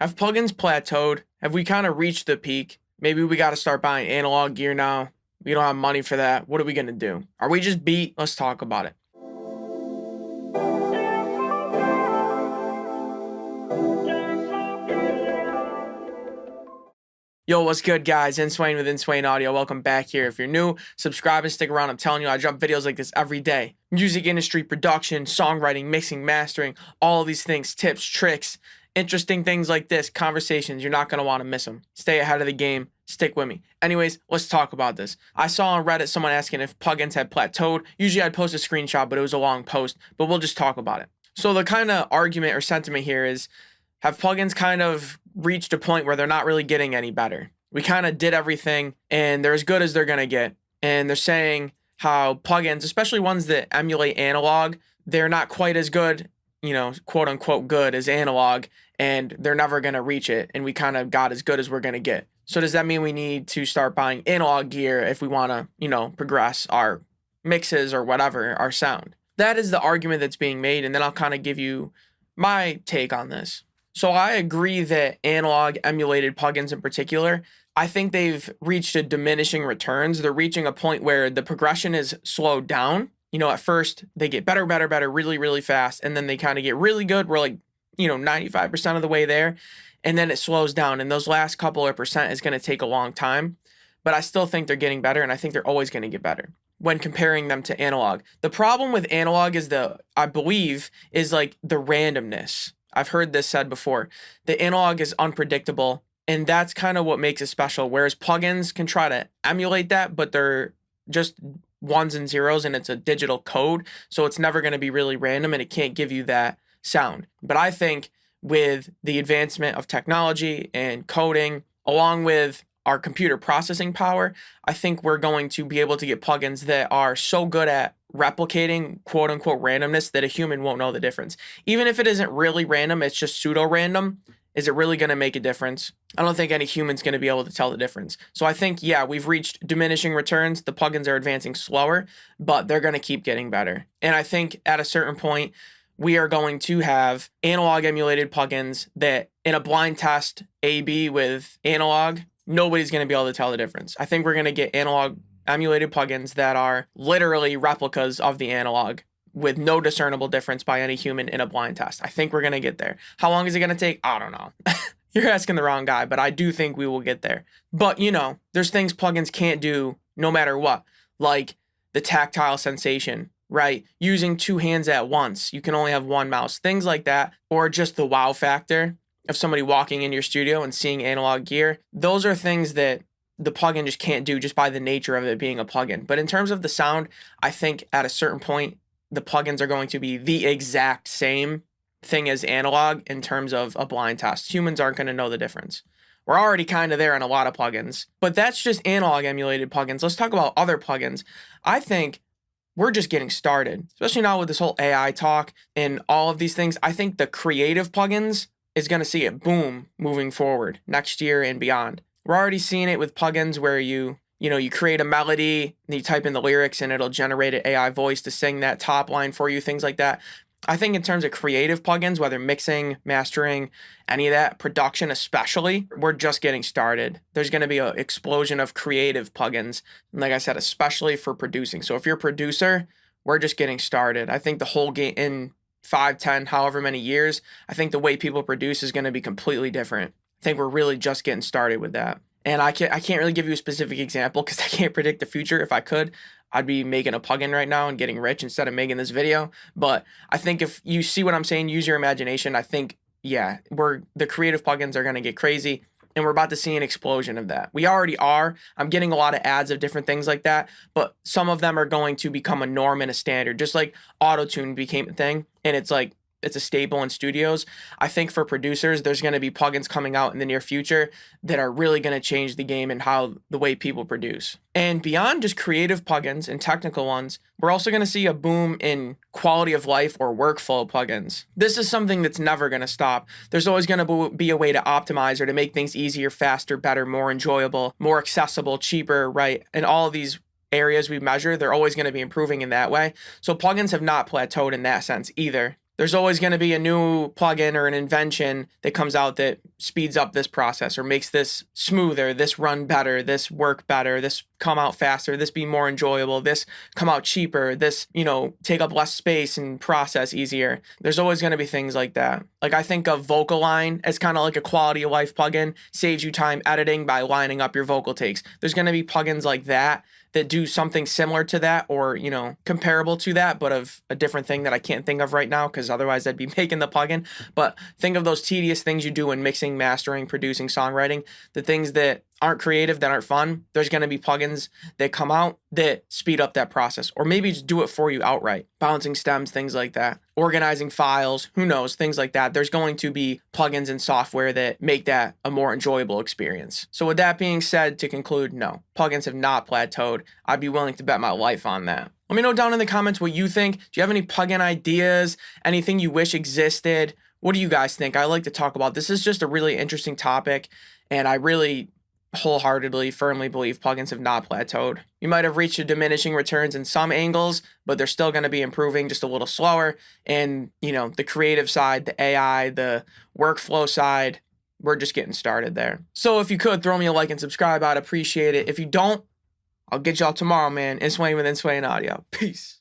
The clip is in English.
Have plugins plateaued? Have we kind of reached the peak? Maybe we got to start buying analog gear now. We don't have money for that. What are we going to do? Are we just beat? Let's talk about it. Yo, what's good, guys? Inswain with Inswain Audio. Welcome back here. If you're new, subscribe and stick around. I'm telling you, I drop videos like this every day. Music industry, production, songwriting, mixing, mastering, all of these things, tips, tricks, interesting things like this, conversations. You're not going to want to miss them. Stay ahead of the game. Stick with me. Anyways, let's talk about this. I saw on Reddit someone asking if plugins had plateaued. Usually I'd post a screenshot, but it was a long post, but we'll just talk about it. So the kind of argument or sentiment here is, have plugins kind of reached a point where they're not really getting any better? We kind of did everything and they're as good as they're going to get. And they're saying how plugins, especially ones that emulate analog, they're not quite as good, quote unquote good as analog, and they're never going to reach it. And we kind of got as good as we're going to get. So does that mean we need to start buying analog gear if we want to, progress our mixes or whatever, our sound? That is the argument that's being made. And then I'll kind of give you my take on this. So I agree that analog emulated plugins in particular, I think they've reached a diminishing returns. They're reaching a point where the progression is slowed down. At first they get better, really, really fast. And then they kind of get really good. We're like, 95% of the way there. And then it slows down. And those last couple of percent is going to take a long time. But I still think they're getting better. And I think they're always going to get better when comparing them to analog. The problem with analog is I believe, is like the randomness. I've heard this said before. The analog is unpredictable, and that's kind of what makes it special. Whereas plugins can try to emulate that, but they're just ones and zeros, and it's a digital code, so it's never going to be really random, and it can't give you that sound. But I think with the advancement of technology and coding, along with our computer processing power, I think we're going to be able to get plugins that are so good at replicating quote unquote randomness that a human won't know the difference. Even if it isn't really random, it's just pseudo random. Is it really going to make a difference? I don't think any human's going to be able to tell the difference. So I think, yeah, we've reached diminishing returns. The plugins are advancing slower, but they're going to keep getting better. And I think at a certain point, we are going to have analog emulated plugins that in a blind test A/B with analog, nobody's going to be able to tell the difference. I think we're going to get analog emulated plugins that are literally replicas of the analog with no discernible difference by any human in a blind test. I think we're going to get there. How long is it going to take? I don't know. You're asking the wrong guy, but I do think we will get there. But, there's things plugins can't do no matter what, like the tactile sensation, right? Using two hands at once. You can only have one mouse, things like that, or just the wow factor of somebody walking into your studio and seeing analog gear. Those are things that the plugin just can't do just by the nature of it being a plugin. But in terms of the sound, I think at a certain point, the plugins are going to be the exact same thing as analog in terms of a blind test. Humans aren't going to know the difference. We're already kind of there on a lot of plugins, but that's just analog emulated plugins. Let's talk about other plugins. I think we're just getting started, especially now with this whole AI talk and all of these things. I think the creative plugins is going to see it boom moving forward next year and beyond. We're already seeing it with plugins where you create a melody and you type in the lyrics and it'll generate an AI voice to sing that top line for you, things like that. I think in terms of creative plugins, whether mixing, mastering, any of that, production especially, we're just getting started. There's going to be an explosion of creative plugins. And like I said, especially for producing. So if you're a producer, we're just getting started. I think the whole game in 5, 10, however many years, I think the way people produce is going to be completely different. I think we're really just getting started with that. And I can't really give you a specific example because I can't predict the future. If I could, I'd be making a plugin right now and getting rich instead of making this video. But I think if you see what I'm saying, use your imagination. I think, yeah, the creative plugins are going to get crazy. And we're about to see an explosion of that. We already are. I'm getting a lot of ads of different things like that. But some of them are going to become a norm and a standard. Just like auto-tune became a thing. And it's like, it's a staple in studios. I think for producers, there's going to be plugins coming out in the near future that are really going to change the game and how the way people produce. And beyond just creative plugins and technical ones, we're also going to see a boom in quality of life or workflow plugins. This is something that's never going to stop. There's always going to be a way to optimize or to make things easier, faster, better, more enjoyable, more accessible, cheaper, right? And all of these areas we measure, they're always going to be improving in that way. So plugins have not plateaued in that sense either. There's always going to be a new plugin or an invention that comes out that speeds up this process or makes this smoother, this run better, this work better, this come out faster, this be more enjoyable, this come out cheaper, this, take up less space and process easier. There's always going to be things like that. Like I think of Vocal Line as kind of like a quality of life plugin, saves you time editing by lining up your vocal takes. There's going to be plugins like that do something similar to that or, comparable to that, but of a different thing that I can't think of right now because otherwise I'd be making the plugin. But think of those tedious things you do in mixing, mastering, producing, songwriting, the things that aren't creative, that aren't fun. There's going to be plugins that come out that speed up that process or maybe just do it for you outright. Balancing stems, things like that. Organizing files, who knows, things like that. There's going to be plugins and software that make that a more enjoyable experience. So with that being said, to conclude, no, plugins have not plateaued. I'd be willing to bet my life on that. Let me know down in the comments what you think. Do you have any plugin ideas? Anything you wish existed? What do you guys think? I like to talk about. This is just a really interesting topic, and I really wholeheartedly, firmly believe plugins have not plateaued. You might have reached a diminishing returns in some angles, but they're still going to be improving just a little slower. And, the creative side, the AI, the workflow side, we're just getting started there. So if you could, throw me a like and subscribe. I'd appreciate it. If you don't, I'll get y'all tomorrow, man. Inswain with Inswain Audio. Peace.